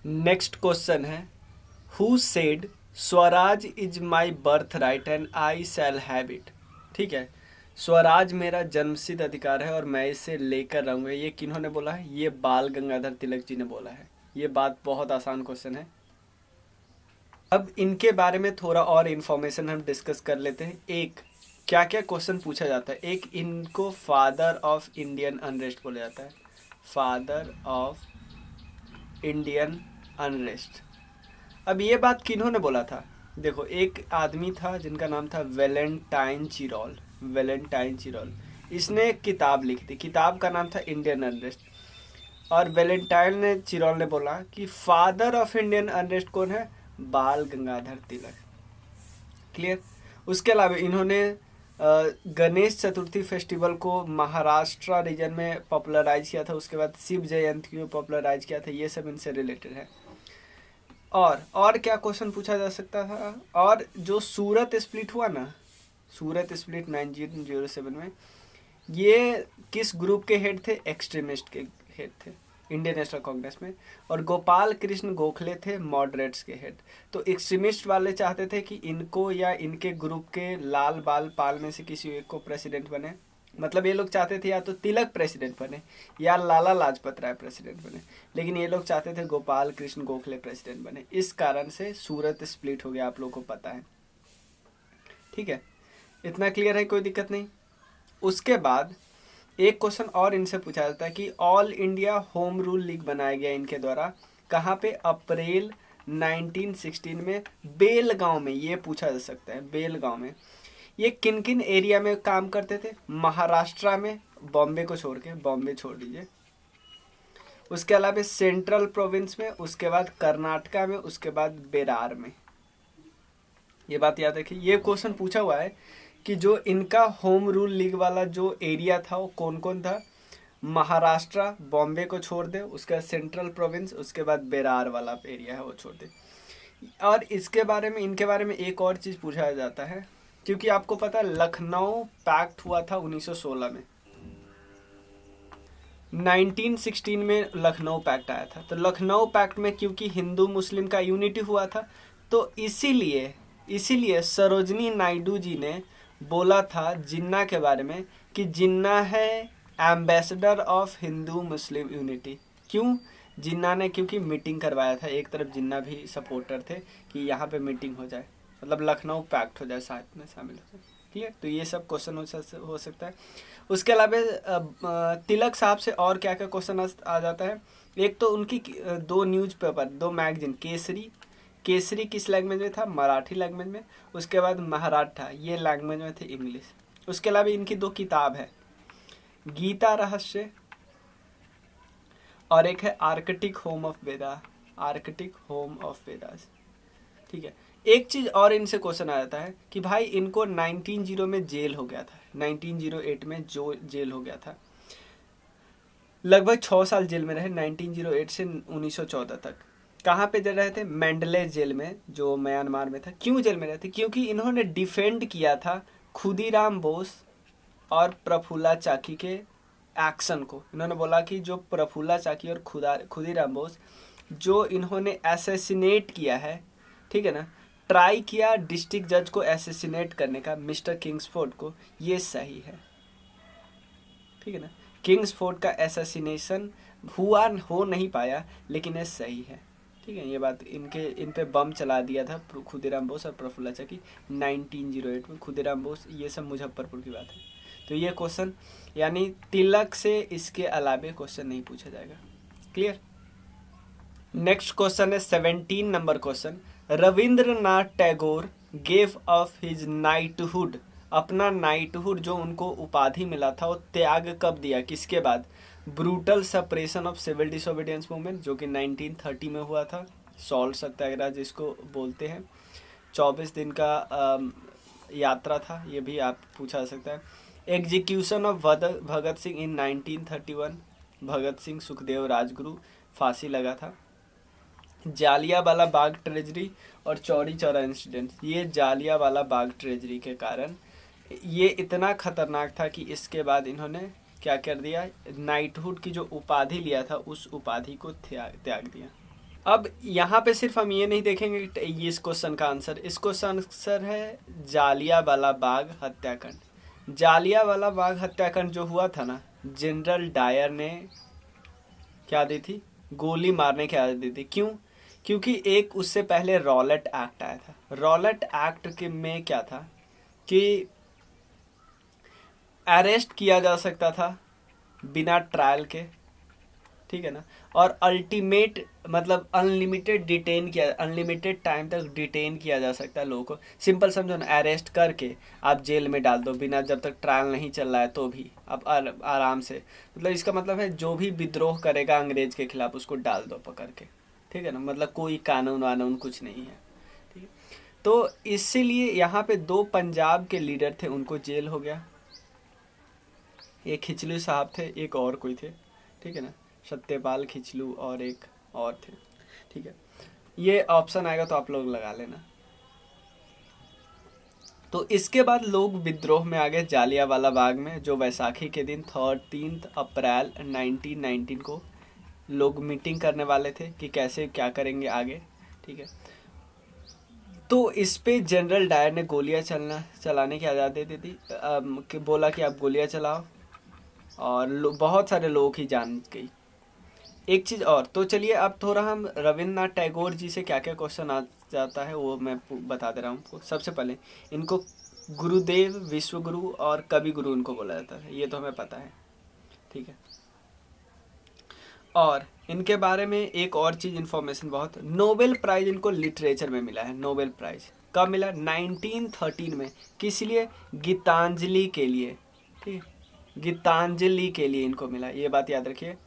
Next question है, who said Swaraj is my birth right and I shall have it. ठीक है, स्वराज मेरा जन्मसिद्ध अधिकार है और मैं इसे लेकर रहूंगा, ये किन्होंने बोला है? ये बाल गंगाधर तिलक जी ने बोला है। ये बात बहुत आसान क्वेश्चन है। अब इनके बारे में थोड़ा और इन्फॉर्मेशन हम डिस्कस कर लेते हैं। एक, क्या क्या क्वेश्चन पूछा जाता है। एक, इनको फादर ऑफ इंडियन अनरेस्ट बोला जाता है, फादर ऑफ इंडियन अनरेस्ट। अब ये बात किन्होंने बोला था? देखो, एक आदमी था जिनका नाम था वैलेंटाइन चिरोल। वैलेंटाइन चिरोल, इसने एक किताब लिखी थी, किताब का नाम था इंडियन अनरेस्ट। और वैलेंटाइन ने चिरोल ने बोला कि फादर ऑफ इंडियन अनरेस्ट कौन है? बाल गंगाधर तिलक। क्लियर। उसके अलावा इन्होंने गणेश चतुर्थी फेस्टिवल को महाराष्ट्र रीजन में पॉपुलराइज किया था, उसके बाद शिव जयंती को पॉपुलराइज किया था। ये सब इनसे रिलेटेड है। और क्या क्वेश्चन पूछा जा सकता था? और जो सूरत स्प्लिट हुआ ना, सूरत स्प्लिट 1907 में, ये किस ग्रुप के हेड थे? एक्सट्रीमिस्ट के हेड थे इंडियन नेशनल कांग्रेस में। और गोपाल कृष्ण गोखले थे मॉडरेट्स के हेड। तो एक्सट्रीमिस्ट वाले चाहते थे कि इनको या इनके ग्रुप के लाल बाल पाल में से किसी एक को प्रेसिडेंट बने। मतलब ये लोग चाहते थे या तो तिलक प्रेसिडेंट बने या लाला लाजपत राय प्रेसिडेंट बने, लेकिन ये लोग चाहते थे गोपाल कृष्ण गोखले प्रेसिडेंट बने। इस कारण से सूरत स्प्लिट हो गया, आप लोगों को पता है। ठीक है, इतना क्लियर है, कोई दिक्कत नहीं। उसके बाद एक क्वेश्चन और इनसे पूछा जाता है कि all India home rule league बनाया गया इनके द्वारा, कहाँ पे? अप्रैल 1916 में बेलगांव में। ये पूछा जा सकता है, बेलगांव में। ये किन किन एरिया में काम करते थे? महाराष्ट्र में, बॉम्बे को छोड़ के, बॉम्बे छोड़ दीजिए। उसके अलावा सेंट्रल प्रोविंस में, उसके बाद कर्नाटका में, उसके बाद बेरार में। ये बात याद रखिए। ये क्वेश्चन पूछा हुआ है कि जो इनका होम रूल लीग वाला जो एरिया था वो कौन कौन था? महाराष्ट्र, बॉम्बे को छोड़ दे, उसके बाद सेंट्रल प्रोविंस, उसके बाद बेरार वाला एरिया है वो छोड़ दे। और इसके बारे में, इनके बारे में एक और चीज़ पूछा जाता है, क्योंकि आपको पता है लखनऊ पैक्ट हुआ था 1916 में। 1916 में लखनऊ पैक्ट आया था। तो लखनऊ पैक्ट में क्योंकि हिंदू मुस्लिम का यूनिटी हुआ था, तो इसीलिए सरोजनी नायडू जी ने बोला था जिन्ना के बारे में कि जिन्ना है ambassador of Hindu Muslim unity. क्यों? जिन्ना ने क्योंकि मीटिंग करवाया था, एक तरफ जिन्ना भी सपोर्टर थे कि यहाँ पे मीटिंग हो जाए, मतलब लखनऊ पैक्ट हो जाए, साथ में शामिल हो जाए। ठीक है, तो ये सब क्वेश्चन हो सकता है। उसके अलावा तिलक साहब से और क्या क्या क्वेश्चन आ जाता है? एक तो उनकी दो न्यूज़पेपर, दो मैगजीन, केसरी किस लैंग्वेज में था? मराठी लैंग्वेज में। उसके बाद महाराठा, ये लैंग्वेज में थे, इंग्लिश। उसके अलावा इनकी दो किताब है, गीता रहस्य और एक है Arctic home of Veda, Arctic home of Vedas. ठीक है, एक चीज और इनसे क्वेश्चन आ जाता है कि भाई इनको 1900 में जेल हो गया था, 1908 में जो जेल हो गया था, लगभग 6 साल जेल में रहे 1908 से 1914 तक। कहाँ पे रहे थे? मैंडले जेल में, जो म्यांमार में था। क्यों जेल में रहे थे? क्योंकि इन्होंने डिफेंड किया था खुदीराम बोस और प्रफुल्ला चाकी के एक्शन को। इन्होंने बोला कि जो प्रफुल्ला चाकी और खुदीराम बोस जो इन्होंने एसेसिनेट किया है, ठीक है ना, ट्राई किया डिस्ट्रिक्ट जज को एसेसिनेट करने का, मिस्टर किंग्सफोर्ड को, ये सही है। ठीक है ना, किंग्सफोर्ड का एसेसिनेशन हो नहीं पाया, लेकिन ये सही है। ठीक है, ये बात इन पे बम चला दिया था खुदीराम बोस और प्रफुल्ला चाकी 1908 में। खुदीराम बोस, ये सब मुजफ्फरपुर की बात है। तो ये क्वेश्चन, यानी तिलक से इसके अलावे क्वेश्चन नहीं पूछा जाएगा। क्लियर। नेक्स्ट क्वेश्चन है 17 number question. Rabindranath Tagore gave of his knighthood, अपना नाइटहुड जो उनको उपाधि मिला था वो त्याग कब दिया, किसके बाद? Brutal suppression of civil disobedience movement, जो कि 1930 में हुआ था, सॉल्ट सत्याग्रह जिसको बोलते हैं। 24 दिन का यात्रा था, ये भी आप पूछा सकता है। एग्जीक्यूशन ऑफ भगत सिंह इन 1931, भगत सिंह सुखदेव राजगुरु, फांसी लगा था। जालियांवाला बाग ट्रेजरी और चौरी चौरा इंसिडेंट, ये जालियांवाला बाग ट्रेजरी के कारण ये इतना खतरनाक था कि इसके बाद इन्होंने क्या कर दिया, नाइटहुड की जो उपाधि लिया था उस उपाधि को त्याग दिया। अब यहाँ पे सिर्फ हम ये नहीं देखेंगे कि ये इस क्वेश्चन का आंसर, इस क्वेश्चन आंसर है जालियांवाला बाग हत्याकांड। जालियांवाला बाग हत्याकांड जो हुआ था ना, जनरल डायर ने क्या दी थी, गोली मारने की आदत दी थी। क्यों? क्योंकि एक उससे पहले रॉलेट एक्ट आया था। रॉलेट एक्ट के में क्या था कि अरेस्ट किया जा सकता था बिना ट्रायल के, ठीक है ना, और अल्टीमेट मतलब अनलिमिटेड डिटेन किया, अनलिमिटेड टाइम तक डिटेन किया जा सकता है लोगों को। सिंपल समझो ना, अरेस्ट करके आप जेल में डाल दो बिना, जब तक ट्रायल नहीं चल रहा है तो भी आप आराम से, मतलब इसका मतलब है जो भी विद्रोह करेगा अंग्रेज के खिलाफ उसको डाल दो पकड़ के, ठीक है ना, मतलब कोई कानून वानून कुछ नहीं है, ठीक है। तो इसीलिए यहाँ पे 2 पंजाब के लीडर थे, उनको जेल हो गया। एक खिचलू साहब थे, एक और कोई थे, ठीक है ना, सत्यपाल खिचलू और एक और थे, ठीक है। ये ऑप्शन आएगा तो आप लोग लगा लेना। तो इसके बाद लोग विद्रोह में आ गए जालियांवाला बाग में, जो वैसाखी के दिन 13 अप्रैल 1919 को लोग मीटिंग करने वाले थे कि कैसे क्या करेंगे आगे, ठीक है। तो इस पे जनरल डायर ने गोलियां चलाने की आज़ादी दे दी, कि बोला कि आप गोलियां चलाओ, और बहुत सारे लोगों की जान गई। एक चीज़ और, तो चलिए अब थोड़ा हम रविन्द्रनाथ टैगोर जी से क्या क्या क्वेश्चन आ जाता है वो मैं बता दे रहा हूँ आपको। सबसे पहले इनको गुरुदेव, विश्वगुरु और कवि गुरु इनको बोला जाता है, ये तो हमें पता है, ठीक है। और इनके बारे में एक और चीज़ इन्फॉर्मेशन बहुत, नोबेल प्राइज इनको लिटरेचर में मिला है। नोबेल प्राइज कब मिला? 1913 में। किस लिए? गीतांजलि के लिए, ठीक है, गीतांजलि के लिए इनको मिला, ये बात याद रखिए।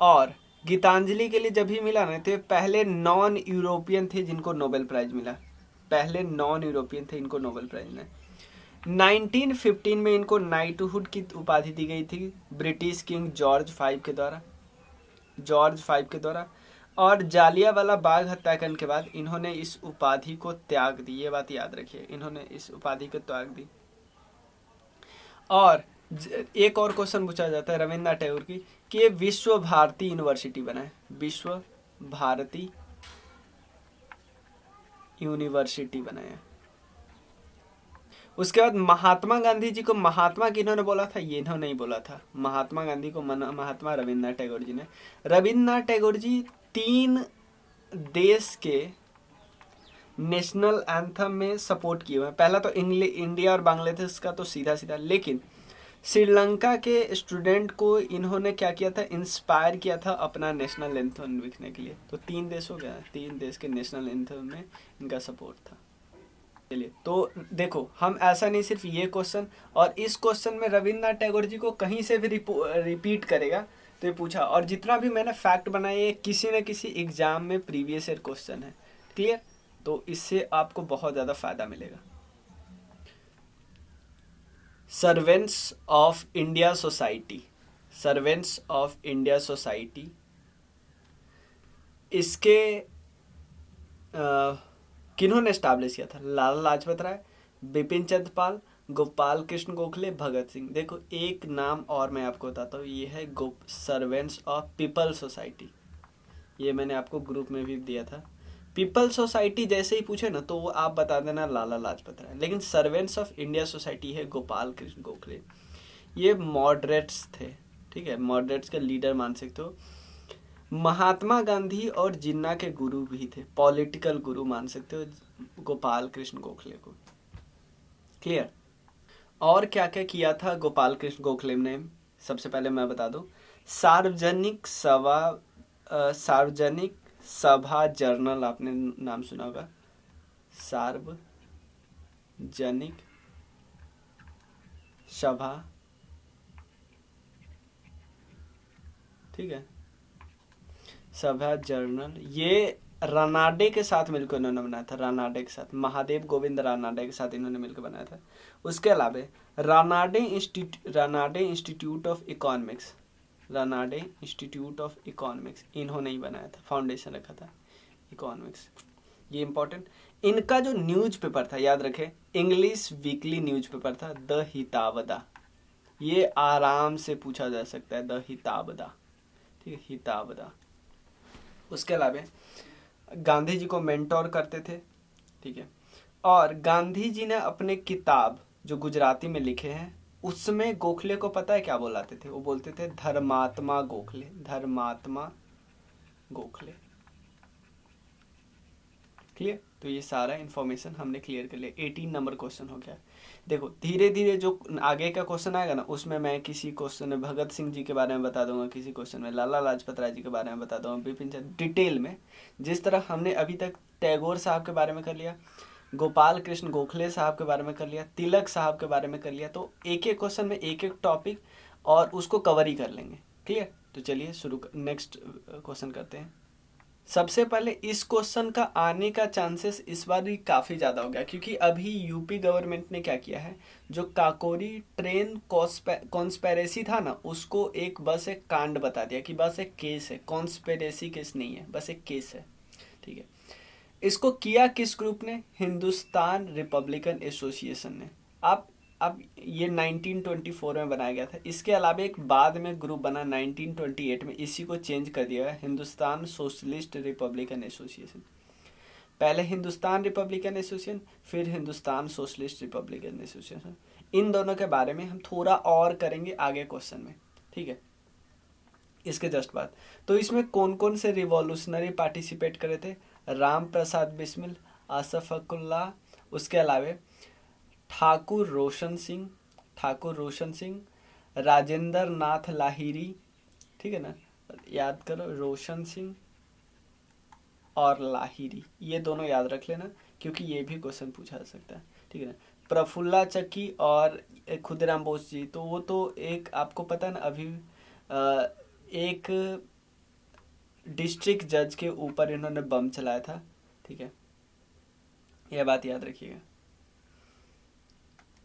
और गीतांजलि के लिए जब भी मिला ना, तो पहले नॉन यूरोपियन थे जिनको नोबेल प्राइज मिला, पहले नॉन यूरोपियन थे इनको नोबेल प्राइज मिला। 1915 में इनको नाइटहुड की उपाधि दी गई थी ब्रिटिश किंग जॉर्ज 5 के द्वारा, जॉर्ज 5 के द्वारा। और जालियांवाला बाग हत्याकांड के बाद इन्होंने इस उपाधि को त्याग दी, ये बात याद रखिए, इन्होंने इस उपाधि को त्याग दी। और एक और क्वेश्चन पूछा जाता है रविन्द्रनाथ टैगोर की कि ये विश्व भारती यूनिवर्सिटी बनाए, विश्व भारती यूनिवर्सिटी बनाया। उसके बाद महात्मा गांधी जी को महात्मा किन्होंने बोला था? ये इन्होंने नहीं बोला था, महात्मा गांधी को महात्मा रविन्द्रनाथ टैगोर जी ने। रविन्द्रनाथ टैगोर जी 3 देश के नेशनल एंथम में सपोर्ट किए हुए हैं। पहला तो इंडिया और बांग्लादेश का तो सीधा सीधा, लेकिन श्रीलंका के स्टूडेंट को इन्होंने क्या किया था? इंस्पायर किया था अपना नेशनल एंथम लिखने के लिए। तो 3 देश हो गया, 3 देश के नेशनल एंथम में इनका सपोर्ट था। चलिए, तो देखो हम ऐसा नहीं सिर्फ ये क्वेश्चन, और इस क्वेश्चन में रविन्द्रनाथ टैगोर जी को कहीं से भी रिपीट करेगा तो ये पूछा, और जितना भी मैंने फैक्ट बनाया ये किसी न किसी एग्जाम में प्रीवियस ईयर क्वेश्चन है, क्लियर? तो इससे आपको बहुत ज़्यादा फायदा मिलेगा। Servants of India society, servants of India society, इसके किन्होंने एस्टैब्लिश किया था? लाला लाजपत राय, बिपिन चंद्र पाल, गोपाल कृष्ण गोखले, भगत सिंह। देखो एक नाम और मैं आपको बताता हूँ, ये है सर्वेंट्स ऑफ पीपल सोसाइटी, ये मैंने आपको ग्रुप में भी दिया था। पीपल सोसाइटी जैसे ही पूछे ना तो वो आप बता देना लाला लाजपत राय, लेकिन सर्वेंट्स ऑफ इंडिया सोसाइटी है गोपाल कृष्ण गोखले। ये मॉडरेट्स थे, ठीक है, मॉडरेट्स का लीडर मान सकते हो। महात्मा गांधी और जिन्ना के गुरु भी थे, पॉलिटिकल गुरु मान सकते हो गोपाल कृष्ण गोखले को, क्लियर? और क्या क्या किया था गोपाल कृष्ण गोखले ने? सबसे पहले मैं बता दूं, सार्वजनिक सभा जर्नल, आपने नाम सुना होगा, सार्वजनिक सभा, ठीक है, सभा जर्नल, ये रानाडे के साथ मिलकर इन्होंने बनाया था, रानाडे के साथ, महादेव गोविंद रानाडे के साथ इन्होंने मिलकर बनाया था। उसके अलावा Ranade institute of economics, Ranade institute of economics इन्होंने ही बनाया था, फाउंडेशन रखा था इकोनॉमिक्स, ये इंपॉर्टेंट। इनका जो न्यूज़पेपर था याद रखें, इंग्लिश वीकली न्यूज़पेपर था द हितावदा, ये आराम से पूछा जा सकता है, द हितावदा, ठीक है, हितावदा। उसके अलावा गांधी जी को मेंटोर करते थे, ठीक है। और गांधी जी ने अपने किताब जो गुजराती में लिखे हैं उसमें गोखले को पता है क्या बोलाते थे? वो बोलते थे धर्मात्मा गोखले, धर्मात्मा गोखले। क्लियर? तो ये सारा इन्फॉर्मेशन हमने क्लियर कर लिया। 18 नंबर क्वेश्चन हो गया। देखो धीरे धीरे जो आगे का क्वेश्चन आएगा ना उसमें मैं किसी क्वेश्चन में भगत सिंह जी के बारे में बता दूंगा, किसी क्वेश्चन में लाला लाजपत राय जी के बारे में बता दूंगा, बिपिन चंद्र, डिटेल में। जिस तरह हमने अभी तक टैगोर साहब के बारे में कर लिया, गोपाल कृष्ण गोखले साहब के बारे में कर लिया, तिलक साहब के बारे में कर लिया, तो एक एक क्वेश्चन में एक एक टॉपिक और उसको कवर ही कर लेंगे। क्लियर? तो चलिए शुरू नेक्स्ट क्वेश्चन करते हैं। सबसे पहले इस क्वेश्चन का आने का चांसेस इस बार भी काफ़ी ज़्यादा हो गया, क्योंकि अभी यूपी गवर्नमेंट ने क्या किया है, जो काकोरी ट्रेन कॉन्स्पेरेसी था ना उसको एक बस एक कांड बता दिया कि बस एक केस है, कॉन्स्पेरेसी केस नहीं है, बस एक केस है, ठीक है। इसको किया किस ग्रुप ने? हिंदुस्तान रिपब्लिकन एसोसिएशन ने। अब ये 1924 में बनाया गया था। इसके अलावा एक बाद में ग्रुप बना 1928 में, इसी को चेंज कर दिया गया, हिंदुस्तान सोशलिस्ट रिपब्लिकन एसोसिएशन। पहले हिंदुस्तान रिपब्लिकन एसोसिएशन, फिर हिंदुस्तान सोशलिस्ट रिपब्लिकन एसोसिएशन। इन दोनों के बारे में हम थोड़ा और करेंगे आगे क्वेश्चन में, ठीक है, इसके जस्ट बाद। तो इसमें कौन कौन से रिवॉल्यूशनरी पार्टिसिपेट करे थे? राम प्रसाद बिस्मिल, अशफाकुल्लाह, उसके अलावा ठाकुर रोशन सिंह, राजेंद्र नाथ लाहिरी, ठीक है ना, याद करो, रोशन सिंह और लाहिरी, ये दोनों याद रख लेना क्योंकि ये भी क्वेश्चन पूछा जा सकता है, ठीक है ना। प्रफुल्ला चक्की और खुदीराम बोस जी, तो वो तो एक आपको पता है ना, अभी एक डिस्ट्रिक्ट जज के ऊपर इन्होंने बम चलाया था, ठीक है, यह बात याद रखिएगा।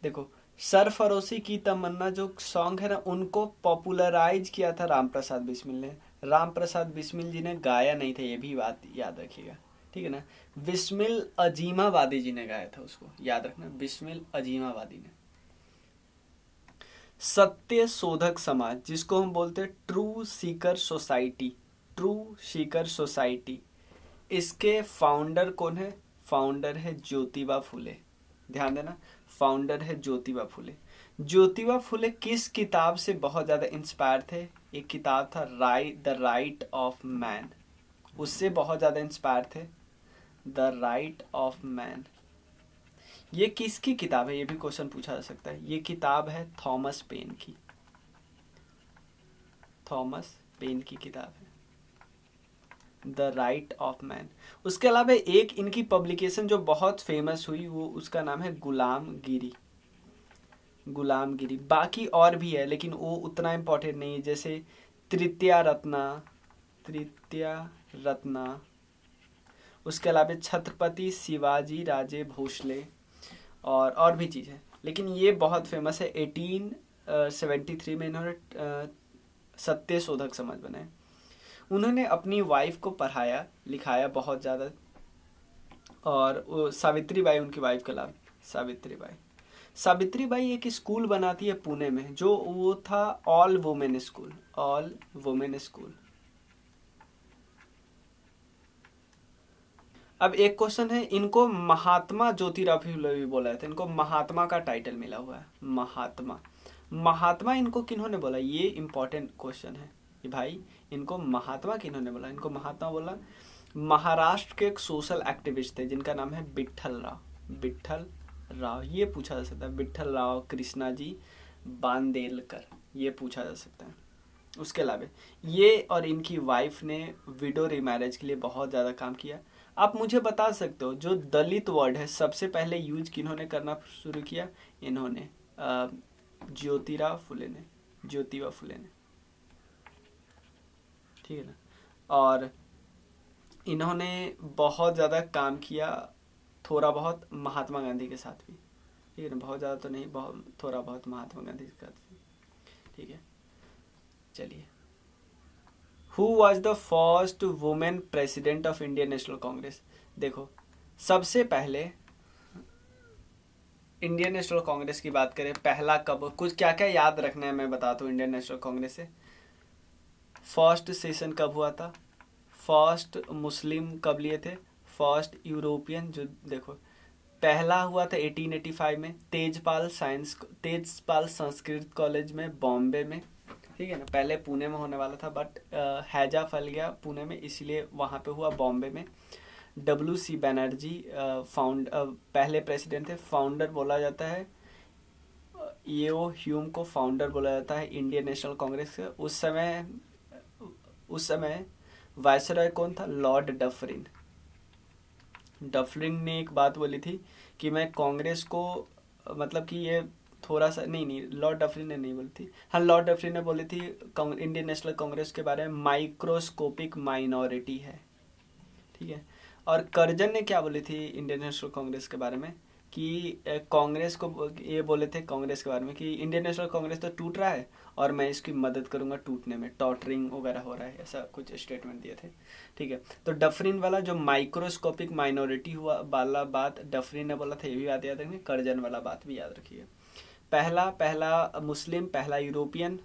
देखो सरफरोशी की तमन्ना जो सॉन्ग है ना उनको पॉपुलराइज किया था राम प्रसाद बिस्मिल ने। राम प्रसाद बिस्मिल जी ने गाया नहीं था, ये भी बात याद रखिएगा, ठीक है ना। बिस्मिल अजीमाबादी जी ने गाया था, उसको याद रखना, बिस्मिल अजीमाबादी ने। सत्य शोधक समाज जिसको हम बोलते हैं ट्रू सीकर सोसाइटी, इसके फाउंडर कौन है? फाउंडर है ज्योतिबा फुले, ध्यान देना, फाउंडर है ज्योतिबा फुले। ज्योतिबा फुले किस किताब से बहुत ज़्यादा इंस्पायर थे? एक किताब था द राइट ऑफ मैन, उससे बहुत ज़्यादा इंस्पायर थे, द राइट ऑफ मैन। ये किसकी किताब है? ये भी क्वेश्चन पूछा जा सकता है। ये किताब है थॉमस पेन की, थॉमस पेन की किताब है द राइट ऑफ मैन। उसके अलावा एक इनकी पब्लिकेशन जो बहुत फेमस हुई वो उसका नाम है गुलामगिरी। बाकी और भी है लेकिन वो उतना इम्पोर्टेंट नहीं है, जैसे तृतीया रत्ना, उसके अलावा छत्रपति शिवाजी राजे भोसले और भी चीज़ है, लेकिन ये बहुत फेमस है। 1873 में इन्होंने सत्य शोधक समाज बनाए। उन्होंने अपनी वाइफ को पढ़ाया लिखाया बहुत ज़्यादा, और सावित्री बाई उनकी वाइफ का नाम, सावित्री बाई एक स्कूल बनाती है पुणे में, जो वो था ऑल वुमेन स्कूल। अब एक क्वेश्चन है, इनको महात्मा ज्योतिराव फुले भी बोला था, इनको महात्मा का टाइटल मिला हुआ है, महात्मा इनको किन्होंने बोला? ये इंपॉर्टेंट क्वेश्चन है कि भाई इनको महात्मा किन्होंने बोला? इनको महात्मा बोला महाराष्ट्र के एक सोशल एक्टिविस्ट थे जिनका नाम है विट्ठल राव। ये पूछा जा सकता है, विट्ठल राव कृष्णाजी बांदेलकर, ये पूछा जा सकता है। उसके अलावा ये और इनकी वाइफ ने विडो रीमैरिज के लिए बहुत ज़्यादा काम किया। आप मुझे बता सकते हो जो दलित वर्ड है सबसे पहले यूज किन्होंने करना शुरू किया? इन्होंने ज्योतिबा फुले ने, ठीक है ना। और इन्होंने बहुत ज़्यादा काम किया, थोड़ा बहुत महात्मा गांधी के साथ भी, ठीक है ना, बहुत ज़्यादा तो नहीं, थोड़ा बहुत महात्मा गांधी के साथ भी, ठीक है। चलिए, who was the first women president of Indian national Congress? देखो सबसे पहले इंडियन नेशनल कांग्रेस की बात करें, पहला कब, कुछ क्या क्या याद रखना है मैं बताता हूँ। इंडियन नेशनल कांग्रेस से फर्स्ट सेशन कब हुआ था? फर्स्ट मुस्लिम कब लिए थे, फर्स्ट यूरोपियन जो देखो पहला हुआ था 1885 में तेजपाल संस्कृत कॉलेज में बॉम्बे में, ठीक है ना। पहले पुणे में होने वाला था बट हैजा फैल गया पुणे में, इसलिए वहाँ पे हुआ बॉम्बे में। WC बनर्जी पहले प्रेसिडेंट थे। फाउंडर बोला जाता है ईओ ह्यूम को फाउंडर बोला जाता है इंडियन नेशनल कांग्रेस का। उस समय वायसरॉय कौन था, लॉर्ड डफरिन। डफरिन ने एक बात बोली थी कि मैं कांग्रेस को मतलब कि ये थोड़ा सा नहीं लॉर्ड डफरिन ने नहीं बोली थी, हाँ लॉर्ड डफरिन ने बोली थी इंडियन नेशनल कांग्रेस के बारे में माइक्रोस्कोपिक माइनॉरिटी है, ठीक है। और करजन ने क्या बोली थी इंडियन नेशनल कांग्रेस के बारे में कि कांग्रेस को ये बोले थे कांग्रेस के बारे में कि इंडियन नेशनल कांग्रेस तो टूट रहा है और मैं इसकी मदद करूंगा टूटने में, टॉटरिंग वगैरह हो रहा है, ऐसा कुछ स्टेटमेंट दिए थे, ठीक है। तो डफरिन वाला जो माइक्रोस्कोपिक माइनॉरिटी हुआ वाला बात डफरिन ने बोला था, ये भी बात याद रखिए। करजन वाला बात भी याद रखिए। पहला मुस्लिम, पहला यूरोपियन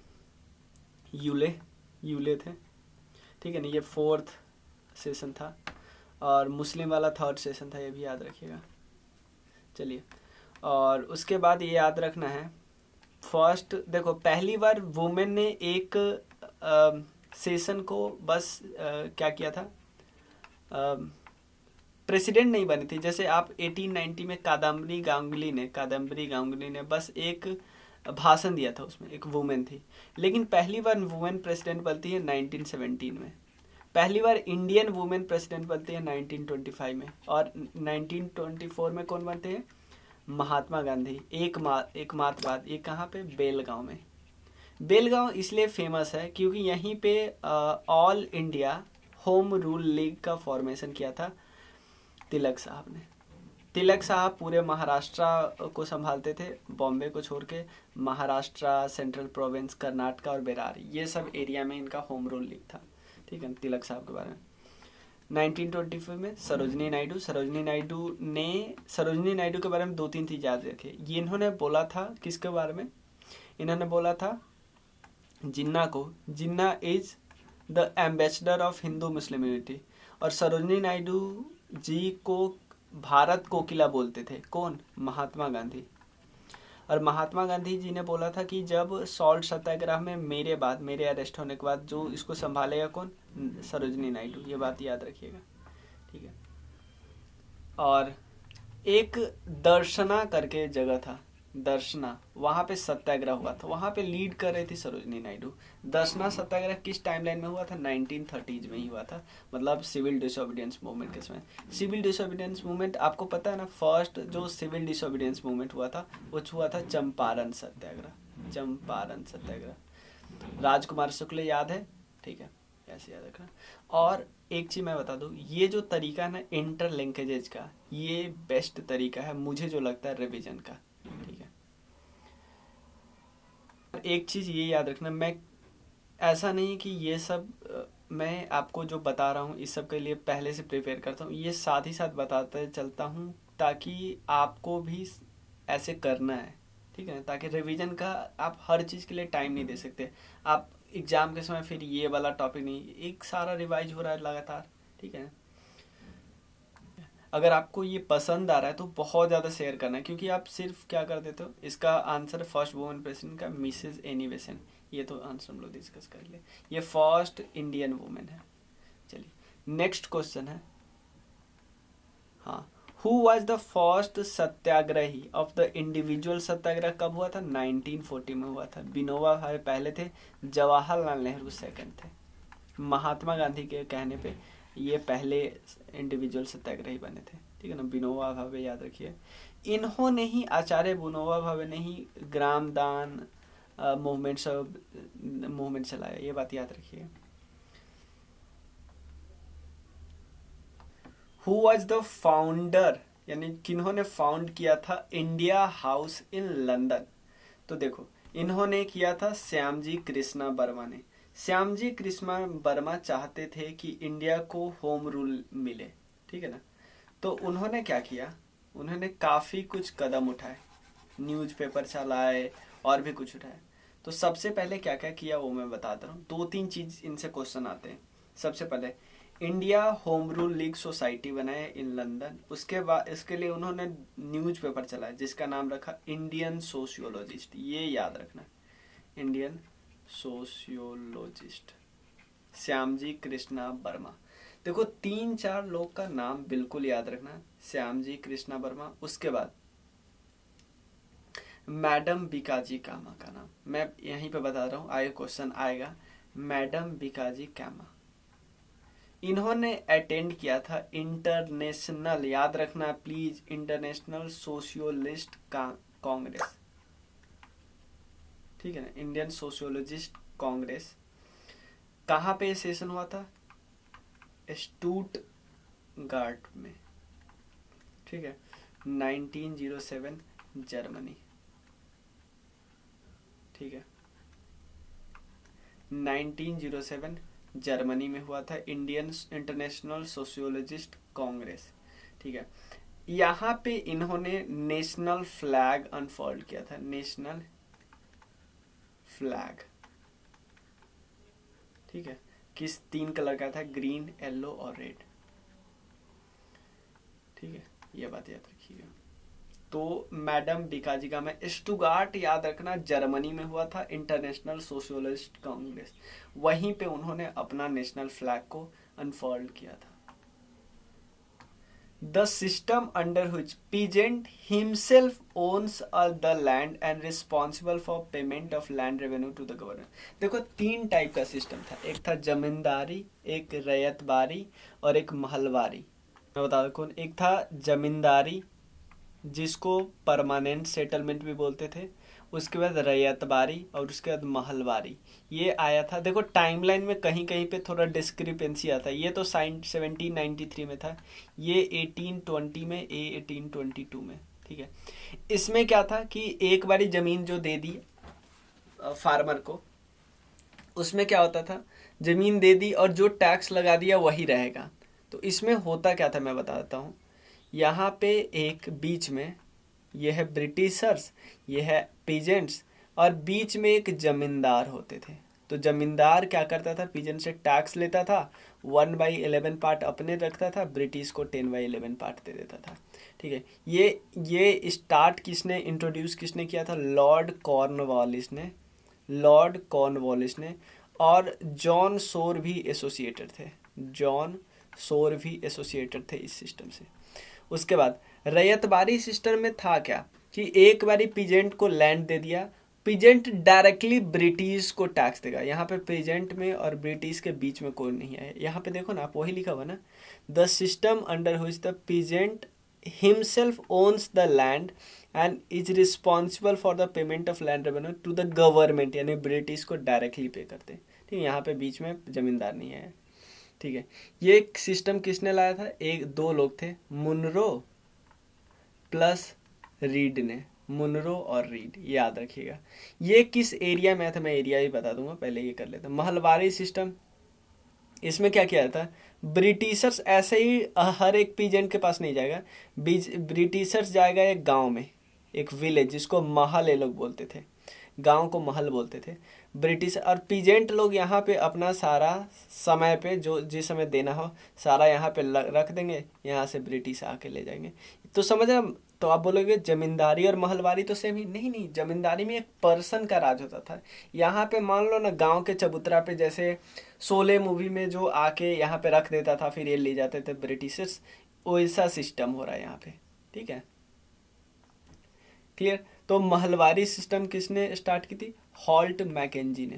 यूले थे, ठीक है ना। ये 4th सेशन था और मुस्लिम वाला 3rd सेशन था, ये भी याद रखिएगा। चलिए, और उसके बाद ये याद रखना है फर्स्ट देखो पहली बार वुमेन ने एक सेशन को बस क्या किया था, प्रेसिडेंट नहीं बनी थी। जैसे आप 1890 में कादम्बरी गांगुली ने बस एक भाषण दिया था, उसमें एक वुमेन थी। लेकिन पहली बार वुमेन प्रेसिडेंट बनती है 1917 में। पहली बार इंडियन वुमेन प्रेसिडेंट बनती है 1925 में। और 1924 में कौन बनते हैं, महात्मा गांधी। एक मात्र बात, ये कहाँ पे, बेलगांव में। बेलगांव इसलिए फेमस है क्योंकि यहीं पे all India home rule league का फॉर्मेशन किया था तिलक साहब ने। तिलक साहब पूरे महाराष्ट्र को संभालते थे, बॉम्बे को छोड़ के। महाराष्ट्र, सेंट्रल प्रोविंस, कर्नाटका और बेरार, ये सब एरिया में इनका होम रूल लीग था, ठीक है। तिलक साहब के बारे में 1925 में सरोजनी नायडू के बारे में 2-3 चीज याद रखे। ये इन्होंने बोला था किसके बारे में, इन्होंने बोला था जिन्ना को, Jinnah is the ambassador of Hindu Muslim unity. और सरोजनी नायडू जी को भारत कोकिला बोलते थे, कौन, महात्मा गांधी। और महात्मा गांधी जी ने बोला था कि जब सॉल्ट सत्याग्रह में मेरे अरेस्ट होने के बाद जो इसको संभालेगा कौन, सरोजनी नायडू। ये बात याद रखिएगा, ठीक है। और एक दर्शना करके जगह था, दर्शना, वहाँ पे सत्याग्रह हुआ था, वहाँ पे लीड कर रही थी सरोजनी नायडू। दर्शना सत्याग्रह किस टाइमलाइन में हुआ था, 1930s में ही हुआ था, मतलब सिविल डिसोबीडियंस मूवमेंट के समय। सिविल डिसोबीडियंस मूवमेंट आपको पता है ना, फर्स्ट जो सिविल डिसोबीडियंस मूवमेंट हुआ था वो हुआ था चंपारण सत्याग्रह। राजकुमार शुक्ल याद है, ठीक है, ऐसे याद रखना। और एक चीज मैं बता दूं, ये जो तरीका है ना इंटर लिंकेजेज का, ये बेस्ट तरीका है मुझे जो लगता है रिवीजन का, ठीक है। एक चीज ये याद रखना, मैं ऐसा नहीं कि ये सब मैं आपको जो बता रहा हूँ इस सब के लिए पहले से प्रिपेयर करता हूँ, ये साथ ही साथ बताते चलता हूँ ताकि आपको भी ऐसे करना है, ठीक है ना। ताकि रिवीजन का आप हर चीज़ के लिए टाइम नहीं दे सकते। आप एग्जाम के समय फिर ये वाला टॉपिक नहीं, एक सारा रिवाइज हो रहा है लगातार, ठीक है। अगर आपको ये पसंद आ रहा है तो बहुत ज़्यादा शेयर करना है, क्योंकि आप सिर्फ क्या कर देते हो, इसका आंसर फर्स्ट वुमेन प्रेसिडेंट का मिसेज एनी बेसेंट, ये तो आंसर हम लोग डिस्कस कर ले, ये फर्स्ट इंडियन वुमेन है। चलिए नेक्स्ट क्वेश्चन है, हाँ, who was the first satyagrahi of the individual satyagraha कब हुआ था, 1940 में हुआ था। विनोबा भावे पहले थे, जवाहरलाल नेहरू सेकंड थे। महात्मा गांधी के कहने पे ये पहले इंडिविजुअल सत्याग्रही बने थे, ठीक है ना। विनोबा भावे याद रखिए, इन्होंने ही, आचार्य विनोबा भावे ने ही ग्राम दान मूवमेंट चलाया, ये बात याद रखिए। हु वाज द फाउंडर, यानी किन्होंने फाउंड किया था इंडिया हाउस इन लंदन, तो देखो इन्होंने किया था श्यामजी कृष्णा वर्मा ने। श्यामजी कृष्णा वर्मा चाहते थे कि इंडिया को होम रूल मिले, ठीक है ना। तो उन्होंने क्या किया, उन्होंने काफ़ी कुछ कदम उठाए, न्यूज़पेपर चलाए और भी कुछ उठाए। तो सबसे पहले क्या क्या किया वो मैं बताता हूँ, 2-3 चीज़ इनसे क्वेश्चन आते हैं। सबसे पहले India home rule league society बनाया इन लंदन। उसके बाद इसके लिए उन्होंने न्यूज़पेपर चलाया जिसका नाम रखा इंडियन सोशियोलॉजिस्ट, ये याद रखना, इंडियन सोशियोलॉजिस्ट, श्यामजी कृष्णा वर्मा। देखो 3-4 लोग का नाम बिल्कुल याद रखना, श्यामजी कृष्णा वर्मा। उसके बाद मैडम बीकाजी कामा का नाम मैं यहीं पे बता रहा हूँ, आगे क्वेश्चन आएगा। मैडम बीकाजी कामा, इन्होंने अटेंड किया था इंटरनेशनल, याद रखना प्लीज, इंटरनेशनल सोशियोलिस्ट कांग्रेस, ठीक है ना, इंडियन सोशियोलॉजिस्ट कांग्रेस। कहाँ पे सेशन हुआ था? स्टूटगार्ट में, ठीक है, 1907 जर्मनी, ठीक है, 1907 जर्मनी में हुआ था इंडियन इंटरनेशनल सोशियोलॉजिस्ट कांग्रेस, ठीक है। यहाँ पे इन्होंने नेशनल फ्लैग अनफोल्ड किया था, नेशनल फ्लैग, ठीक है, किस 3 कलर का था? ग्रीन, येलो और रेड, ठीक है, ये बात याद रखिएगा। तो मैडम बीकाजी का में स्टुगार्ट, याद रखना, जर्मनी में हुआ था इंटरनेशनल सोशलिस्ट कांग्रेस, वहीं पे उन्होंने अपना नेशनल फ्लैग को अनफोल्ड किया था। The system under which peasant himself owns the land and responsible for payment of land revenue to the government. देखो 3 टाइप का सिस्टम था, एक था जमींदारी, एक रैयतबारी और एक महलवारी। मैं बता दूं कौन। एक था जमींदारी जिसको परमानेंट सेटलमेंट भी बोलते थे, उसके बाद रैयतबारी और उसके बाद महलवारी, ये आया था। देखो टाइमलाइन में कहीं कहीं पे थोड़ा डिस्क्रिपेंसी आता है, ये तो 1793 में था, ये 1820 में, ये 1822 में, ठीक है। इसमें क्या था कि एक बारी ज़मीन जो दे दी फार्मर को, उसमें क्या होता था, ज़मीन दे दी और जो टैक्स लगा दिया वही रहेगा। तो इसमें होता क्या था मैं बताता हूँ। यहाँ पे एक बीच में ये है ब्रिटिशर्स, ये है पीजेंट्स, और बीच में एक जमींदार होते थे। तो जमींदार क्या करता था, पीजेंट से टैक्स लेता था, 1/11 पार्ट अपने रखता था, ब्रिटिश को 10/11 पार्ट दे देता था, ठीक है। ये स्टार्ट किसने, इंट्रोड्यूस किसने किया था? लॉर्ड कॉर्नवालिस ने, लॉर्ड कॉर्नवालिस ने, और जॉन सोर भी एसोसिएटेड थे, जॉन सोर भी एसोसिएटेड थे इस सिस्टम से। उसके बाद रैयतबारी सिस्टम में था क्या कि एक बारी पीजेंट को लैंड दे दिया, पीजेंट डायरेक्टली ब्रिटिश को टैक्स देगा। यहाँ पे पीजेंट में और ब्रिटिश के बीच में कोई नहीं है। यहाँ पे देखो ना, आप वही लिखा हुआ ना, the system under which the peasant himself owns the land and is responsible for the payment of land revenue to the government, यानी ब्रिटिश को डायरेक्टली पे करते हैं, ठीक है। यहाँ पे बीच में जमींदार नहीं है, ठीक है। ये सिस्टम किसने लाया था? 1-2 लोग थे, मुनरो प्लस रीड ने, मुनरो और रीड, याद रखिएगा। ये किस एरिया में था, मैं एरिया ही बता दूंगा, पहले ये कर लेते हैं। महलवारी सिस्टम, इसमें क्या किया था, ब्रिटिशर्स ऐसे ही हर एक पीजेंट के पास नहीं जाएगा, ब्रिटिशर्स जाएगा एक गांव में, एक विलेज जिसको महल ये लोग बोलते थे, गांव को महल बोलते थे ब्रिटिश, और पीजेंट लोग यहाँ पे अपना सारा समय पे जो जिस समय देना हो सारा यहाँ पे रख देंगे, यहाँ से ब्रिटिश आके ले जाएंगे। तो समझ रहे? तो आप बोलोगे जमींदारी और महलवारी तो सेम ही, नहीं नहीं, जमींदारी में एक पर्सन का राज होता था। यहाँ पे मान लो ना गांव के चबूतरा पे, जैसे शोले मूवी में जो आके यहाँ पे रख देता था फिर ये ले जाते थे ब्रिटिशर्स, वैसा सिस्टम हो रहा है यहाँ पे, ठीक है, क्लियर। तो महलवारी सिस्टम किसने स्टार्ट की थी? हॉल्ट मैकेंजी ने,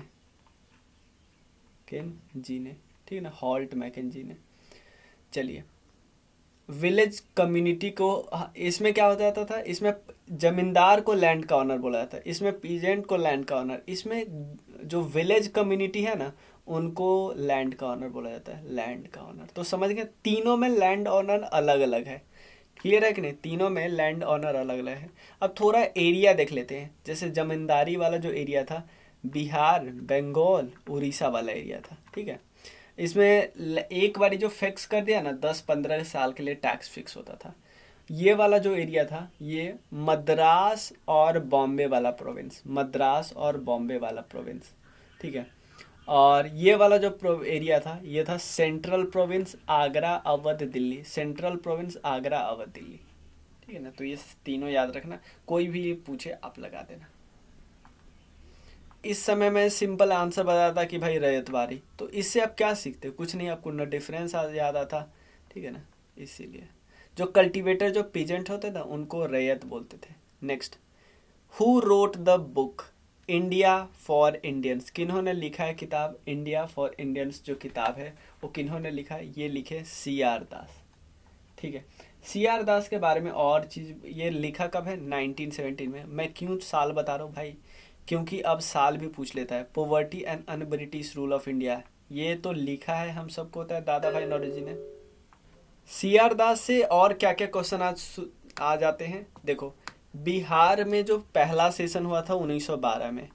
ठीक है ना, हॉल्ट मैकेंजी ने। चलिए, विलेज कम्युनिटी को, इसमें क्या हो जाता था, इसमें जमींदार को लैंड का ऑनर बोला जाता है, इसमें पीजेंट को लैंड का ऑनर, इसमें जो विलेज कम्युनिटी है ना उनको लैंड का ऑनर बोला जाता है, लैंड का ऑनर। तो समझ गए, तीनों में लैंड ऑनर अलग अलग है, क्लियर है कि नहीं? तीनों में लैंड ऑनर अलग अलग है। अब थोड़ा एरिया देख लेते हैं। जैसे जमींदारी वाला जो एरिया था, बिहार, बंगाल, उड़ीसा वाला एरिया था, ठीक है। इसमें एक बारी जो फिक्स कर दिया ना, 10-15 साल के लिए टैक्स फिक्स होता था। ये वाला जो एरिया था, ये मद्रास और बॉम्बे वाला प्रोविंस, मद्रास और बॉम्बे वाला प्रोविंस, ठीक है। और ये वाला जो एरिया था ये था central province Agra Awadh Delhi, central province Agra Awadh Delhi. ठीक है ना, तो ये तीनों याद रखना, कोई भी पूछे आप लगा देना। इस समय मैं सिंपल आंसर बताता कि भाई रैयतवाड़ी, तो इससे आप क्या सीखते, कुछ नहीं, आपको न डिफरेंस याद आता। ठीक है ना, इसीलिए जो कल्टीवेटर जो पीजेंट होते ना उनको रैयत बोलते थे। Next, who wrote the book India for Indians, किन्होंने लिखा है किताब इंडिया फॉर इंडियंस, जो किताब है वो किन्होंने लिखा है, ये लिखे सी आर दास। ठीक है, सी आर दास के बारे में और चीज़, ये लिखा कब है 1917 में। मैं क्यों साल बता रहा हूँ भाई, क्योंकि अब साल भी पूछ लेता है। Poverty and un British rule of India, ये तो लिखा है, हम सबको होता है दादा भाई नौरोजी ने। सी आर दास से और क्या क्या क्वेश्चन आज आ जाते हैं, देखो बिहार में जो पहला सेशन हुआ था 1912 में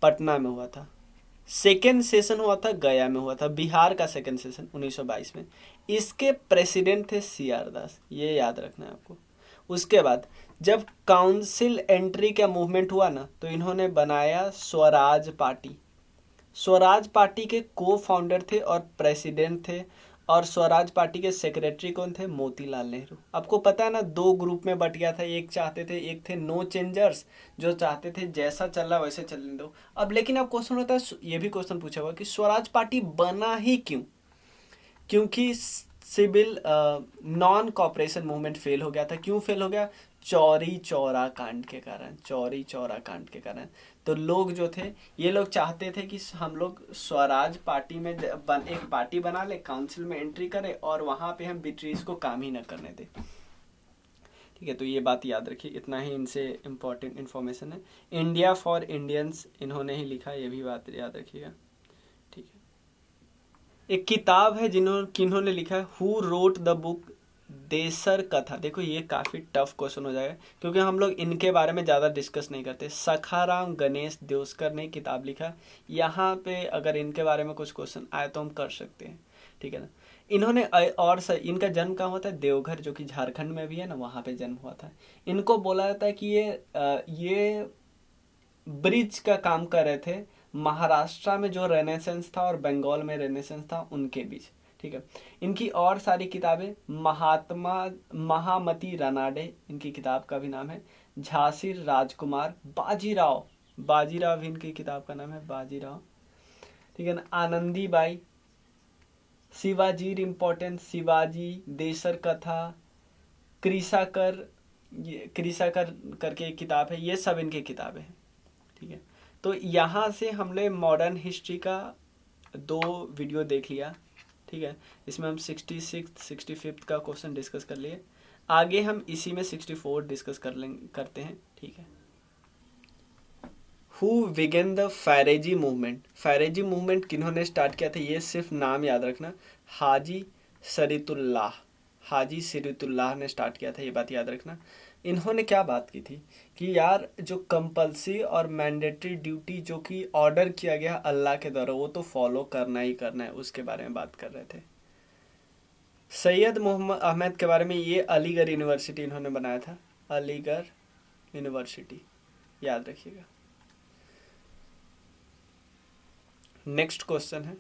पटना में हुआ था, सेकेंड सेशन हुआ था गया में हुआ था, बिहार का सेकेंड सेशन 1922 में, इसके प्रेसिडेंट थे सी आर दास, ये याद रखना है आपको। उसके बाद जब काउंसिल एंट्री का मूवमेंट हुआ ना तो इन्होंने बनाया स्वराज पार्टी, स्वराज पार्टी के को फाउंडर थे और प्रेसिडेंट थे, और स्वराज पार्टी के सेक्रेटरी कौन थे, मोतीलाल नेहरू। आपको पता है ना, दो ग्रुप में बट गया था, एक चाहते थे, एक थे नो चेंजर्स, जो चाहते थे जैसा चल रहा वैसे चलने दो। अब लेकिन अब क्वेश्चन होता है, ये भी क्वेश्चन पूछा हुआ कि स्वराज पार्टी बना ही क्यों, क्योंकि civil non cooperation movement fail हो गया था। क्यों फेल हो गया, चौरी चौरा कांड के कारण, चौरी चौरा कांड के कारण। तो लोग जो थे, ये लोग चाहते थे कि हम लोग स्वराज पार्टी में एक पार्टी बना ले, काउंसिल में एंट्री करें और वहां पे हम ब्रिटिश को काम ही न करने दें। ठीक है, तो ये बात याद रखिए, इतना ही इनसे इम्पोर्टेंट इन्फॉर्मेशन है। इंडिया फॉर इंडियंस इन्होंने ही लिखा, ये भी बात याद रखिएगा। ठीक है, एक किताब है किन्होंने लिखा है, who wrote the book Desar कथा। देखो ये काफ़ी टफ क्वेश्चन हो जाएगा क्योंकि हम लोग इनके बारे में ज़्यादा डिस्कस नहीं करते। सखाराम गणेश देओस्कर ने किताब लिखा, यहाँ पे अगर इनके बारे में कुछ क्वेश्चन आए तो हम कर सकते हैं। ठीक है ना, इन्होंने इनका जन्म कहाँ होता है, देवघर, जो कि झारखंड में भी है ना, वहाँ पे जन्म हुआ था। इनको बोला जाता है कि ये ब्रिज का काम कर रहे थे महाराष्ट्र में जो रेनेसेंस था और बंगाल में रेनेसेंस था उनके बीच। ठीक है, इनकी और सारी किताबें, महामती रानाडे इनकी किताब का भी नाम है, झांसी राजकुमार, बाजीराव, बाजीराव भी इनकी किताब का नाम है, बाजीराव। ठीक है ना, आनंदी बाई, शिवाजी इम्पोर्टेंट, शिवाजी, देसर कथा, क्रिसाकर, ये क्रिसाकर करके एक किताब है, ये सब इनकी किताबें हैं। ठीक है, तो यहाँ से हमने मॉडर्न हिस्ट्री का 2 वीडियो देख लिया। ठीक है, इसमें हम 66 65 का क्वेश्चन डिस्कस कर लिए, आगे हम इसी में 64 डिस्कस करते हैं। ठीक है, who began the Faraizi movement, Faraizi movement किन्होंने स्टार्ट किया था, ये सिर्फ नाम याद रखना, हाजी शरीतुल्लाह, हाजी शरीतुल्लाह ने स्टार्ट किया था, ये बात याद रखना। इन्होंने क्या बात की थी कि यार जो कंपल्सरी और मैंडेटरी ड्यूटी जो कि ऑर्डर किया गया अल्लाह के द्वारा वो तो फॉलो करना ही करना है, उसके बारे में बात कर रहे थे। सैयद मोहम्मद अहमद के बारे में, ये अलीगढ़ यूनिवर्सिटी इन्होंने बनाया था, अलीगढ़ यूनिवर्सिटी, याद रखिएगा। नेक्स्ट क्वेश्चन है,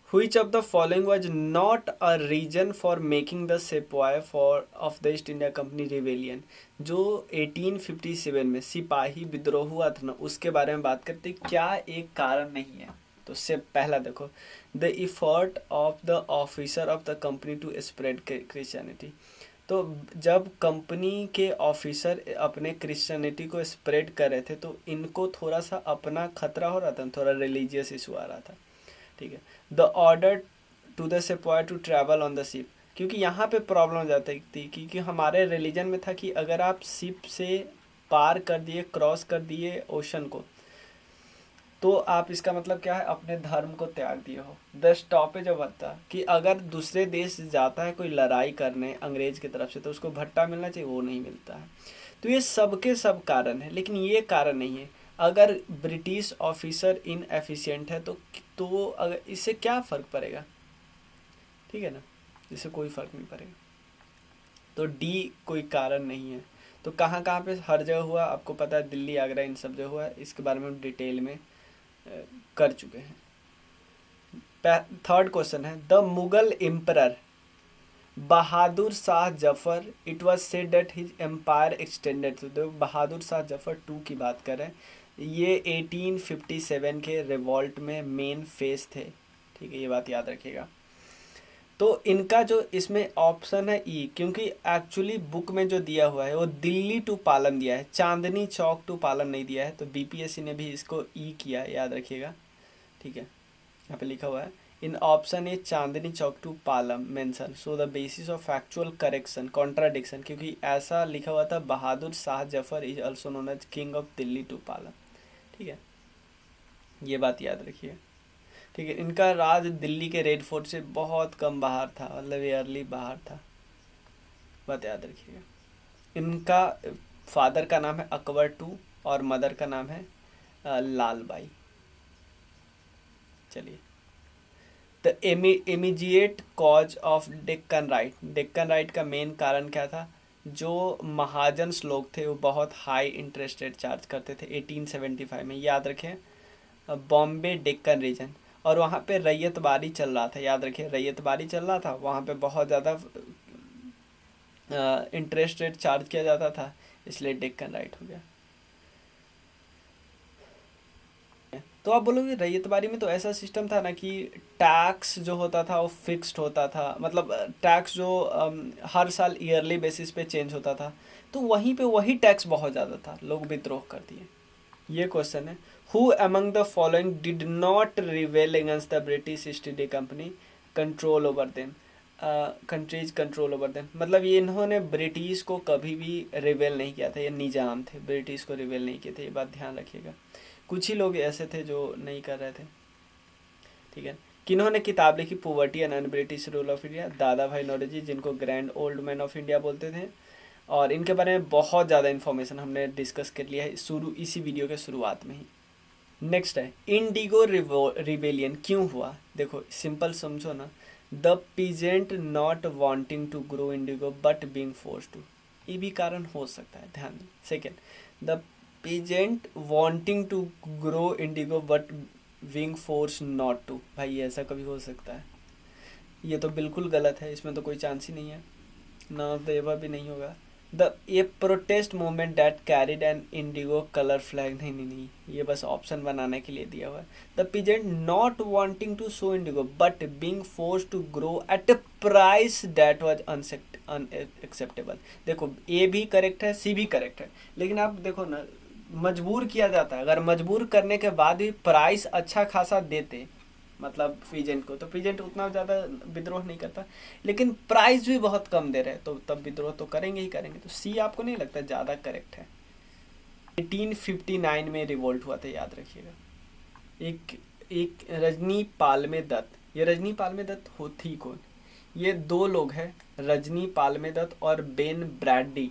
Which of the following was not a reason for making the sepoy of the East India Company rebellion? जो 1857 में सिपाही विद्रोह हुआ था ना, उसके बारे में बात करते, क्या एक कारण नहीं है। तो उससे पहला देखो, the effort of the officer of the company to spread Christianity. तो जब कंपनी के ऑफिसर अपने क्रिश्चियनिटी को स्प्रेड कर रहे थे तो इनको थोड़ा सा अपना खतरा हो रहा था, थोड़ा रिलीजियस इशू आ रहा था। ठीक है, the order to the sepoy to travel on the ship, क्योंकि यहाँ पे प्रॉब्लम हो जाती थी क्योंकि हमारे रिलीजन में था कि अगर आप शिप से पार कर दिए, क्रॉस कर दिए ओशन को, तो आप इसका मतलब क्या है, अपने धर्म को त्याग दिए हो। द स्टॉपेज ऑफ भत्ता, कि अगर दूसरे देश जाता है कोई लड़ाई करने अंग्रेज की तरफ से तो उसको भट्टा मिलना चाहिए, वो नहीं मिलता है। तो ये सबके सब कारण है, लेकिन ये कारण नहीं है अगर ब्रिटिश ऑफिसर इनएफिशिएंट है तो अगर इससे क्या फ़र्क पड़ेगा। ठीक है ना, इससे कोई फ़र्क नहीं पड़ेगा। तो डी कोई कारण नहीं है। तो कहाँ कहाँ पे हर जगह हुआ आपको पता है, दिल्ली आगरा इन सब जगह हुआ है, इसके बारे में हम डिटेल में कर चुके हैं। थर्ड क्वेश्चन है, the Mughal emperor Bahadur Shah Zafar, it was said that his empire extended to, Bahadur Shah Zafar two की बात करें, ये 1857 के रिवॉल्ट में मेन फेस थे। ठीक है, ये बात याद रखिएगा। तो इनका जो इसमें ऑप्शन है ई, क्योंकि एक्चुअली बुक में जो दिया हुआ है वो दिल्ली टू पालम दिया है, चांदनी चौक टू पालम नहीं दिया है, तो बीपीएससी ने भी इसको ई किया, याद रखिएगा। ठीक है, यहाँ पे लिखा हुआ है in option A Chandni Chowk to Palam mansion, so the basis of factual correction contradiction, क्योंकि ऐसा लिखा हुआ था Bahadur Shah Zafar is also known as king of Delhi to Palam. ठीक है, ये बात याद रखिए। ठीक है, इनका राज दिल्ली के रेड फोर्ट से बहुत कम बाहर था, मतलब एयरली बाहर था, बात याद रखिएगा। इनका फादर का नाम है अकबर टू और मदर का नाम है लाल बाई। चलिए, the immediate cause of Deccan right, Deccan right का मेन कारण क्या था, जो महाजन्स लोग थे वो बहुत हाई इंटरेस्ट रेट चार्ज करते थे 1875 में, याद रखें, बॉम्बे डेक्कन रीजन, और वहाँ पे रैयतबारी चल रहा था, याद रखिए रैयतबारी चल रहा था, वहाँ पे बहुत ज़्यादा इंटरेस्ट रेट चार्ज किया जाता था, इसलिए डेक्कन राइट हो गया। तो आप बोलोगे रैयतबारी में तो ऐसा सिस्टम था ना कि टैक्स जो होता था वो फिक्स्ड होता था, मतलब टैक्स जो हर साल ईयरली बेसिस पे चेंज होता था, तो वहीं पे वही टैक्स बहुत ज़्यादा था, लोग विद्रोह कर दिए। ये क्वेश्चन है, who among the following did not रिवेल against the British east India company control over them, countries control over them, मतलब ये इन्होंने ब्रिटिश को कभी भी रिवेल नहीं किया था, ये निजाम थे, ब्रिटिश को रिवेल नहीं किए थे, ये बात ध्यान रखिएगा। कुछ ही लोग ऐसे थे जो नहीं कर रहे थे। ठीक है, किन्होंने किताब लिखी poverty and British rule of India, दादा भाई नौरोजी, जिनको grand old man of India बोलते थे, और इनके बारे में बहुत ज़्यादा इन्फॉर्मेशन हमने डिस्कस कर लिया है इसी वीडियो के शुरुआत में ही। नेक्स्ट है, इंडिगो रिवेलियन क्यों हुआ, देखो सिंपल समझो ना, the peasant not wanting to grow indigo but being force to, ये भी कारण हो सकता है, ध्यान दें। Second, the peasant wanting to grow indigo but being force not to, भाई ऐसा कभी हो सकता है, ये तो बिल्कुल गलत है, इसमें तो कोई चांस ही नहीं है, ना देवा भी नहीं होगा। ये protest movement that carried an indigo colour flag, नहीं, ये बस ऑप्शन बनाने के लिए दिया हुआ है। The peasant not wanting to show indigo but being force to grow at a price that was unacceptable, देखो ए भी करेक्ट है, सी भी करेक्ट है, लेकिन आप देखो ना, मजबूर किया जाता है, अगर मजबूर करने के बाद भी प्राइस अच्छा खासा देते मतलब पीजेंट को, तो पीजेंट उतना ज़्यादा विद्रोह नहीं करता, लेकिन प्राइस भी बहुत कम दे रहे हैं, तो तब विद्रोह तो करेंगे ही करेंगे। तो सी आपको नहीं लगता ज़्यादा करेक्ट है। 1859 में रिवोल्ट हुआ था, याद रखिएगा। एक रजनी पालमे दत्त, ये रजनी पालमे दत्त होती कौन, ये दो लोग हैं, रजनी पालमे दत्त और बेन ब्रैडी,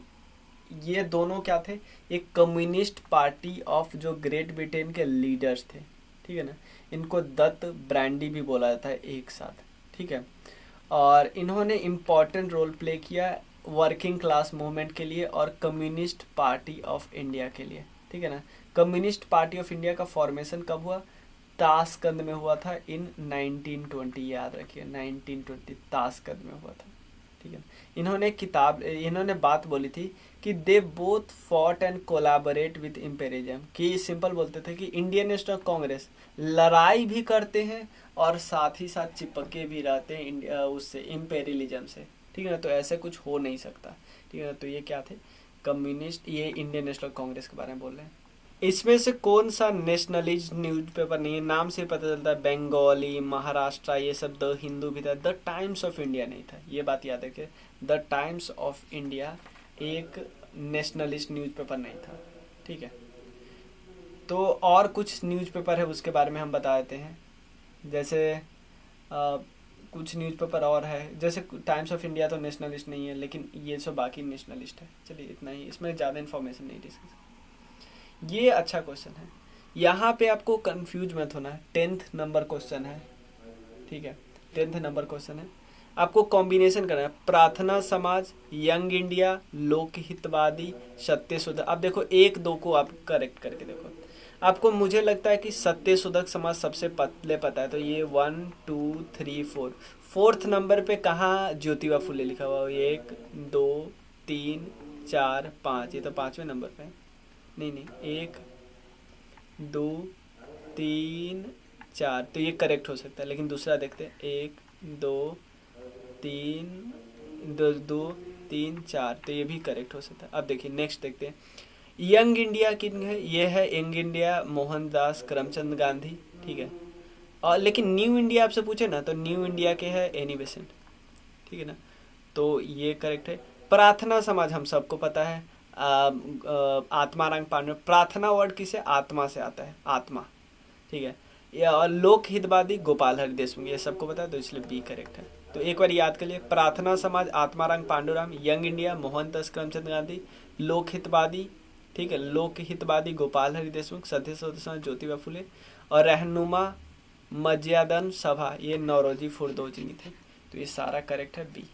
ये दोनों क्या थे, एक कम्युनिस्ट पार्टी ऑफ जो ग्रेट ब्रिटेन के लीडर्स थे। ठीक है ना, इनको दत्त ब्रांडी भी बोला जाता है एक साथ। ठीक है, और इन्होंने इम्पॉर्टेंट रोल प्ले किया वर्किंग क्लास मूवमेंट के लिए और कम्युनिस्ट पार्टी ऑफ इंडिया के लिए। ठीक है ना, कम्युनिस्ट पार्टी ऑफ इंडिया का फॉर्मेशन कब हुआ, ताशकंद में हुआ था इन 1920, याद रखिए 1920 ताशकंद में हुआ था। ठीक है, इन्होंने बात बोली थी कि they both fought and collaborate with imperialism, कि सिंपल बोलते थे कि इंडियन नेशनल कांग्रेस लड़ाई भी करते हैं और साथ ही साथ चिपके भी रहते हैं इंडिया उससे, इम्पेरियलिज्म से। ठीक है ना, तो ऐसे कुछ हो नहीं सकता। ठीक है ना, तो ये क्या थे, कम्युनिस्ट, ये इंडियन नेशनल कांग्रेस के बारे में बोल रहे हैं। इसमें से कौन सा नेशनलिस्ट न्यूज़पेपर नहीं है, नाम से पता चलता है, बंगाली, महाराष्ट्र, ये सब द हिंदू भी था, द टाइम्स ऑफ इंडिया नहीं था, ये बात याद रखिए, द टाइम्स ऑफ इंडिया एक नेशनलिस्ट न्यूज़पेपर नहीं था। ठीक है, तो और कुछ न्यूज़पेपर है उसके बारे में हम बता देते हैं, जैसे कुछ न्यूज़पेपर और है, जैसे टाइम्स ऑफ इंडिया तो नेशनलिस्ट नहीं है, लेकिन ये सब बाकी नेशनलिस्ट है। चलिए इतना ही, इसमें ज़्यादा इन्फॉर्मेशन नहीं डिस्कस। ये अच्छा क्वेश्चन है, यहाँ पे आपको कंफ्यूज मत होना है, 10th नंबर क्वेश्चन है। ठीक है, 10th नंबर क्वेश्चन है, आपको कॉम्बिनेशन करना है, प्रार्थना समाज, यंग इंडिया, लोकहितवादी, सत्यशोधक। अब देखो एक दो को आप करेक्ट करके देखो। आपको मुझे लगता है कि सत्यशोधक समाज सबसे पतले पता है, तो ये 1 2 3 4, फोर्थ नंबर पे कहाँ ज्योतिबा फुले लिखा हुआ है? 1 2 3 4 5, ये तो 5वें नंबर पे है। नहीं नहीं, 1 2 3 4, तो ये करेक्ट हो सकता है। लेकिन दूसरा देखते हैं, 1 2 3 2 2 3 4, तो ये भी करेक्ट हो सकता है। अब देखिए नेक्स्ट देखते हैं, यंग इंडिया किन है? ये है यंग इंडिया मोहनदास करमचंद गांधी, ठीक है। और लेकिन न्यू इंडिया आपसे पूछे ना, तो न्यू इंडिया के है एनी बेसेंट, ठीक है ना, तो ये करेक्ट है। प्रार्थना समाज हम सबको पता है, आत्माराम पांडे। प्रार्थना वर्ड किसे? आत्मा से आता है, आत्मा, ठीक है। और लोक हितवादी गोपाल हरि देशमुख, ये सबको पता है, तो इसलिए बी करेक्ट है। तो एक बार याद कर लिए, प्रार्थना समाज आत्माराम पांडुराम, यंग इंडिया मोहनदास करमचंद गांधी, लोक हितवादी, ठीक है, लोक हितवादी गोपाल हरि देशमुख, सत्यशोधक समाज ज्योतिबा फुले, और रहनुमा मर्यादन सभा ये नौरोजी फुरदोजी थे। तो ये सारा करेक्ट है बी।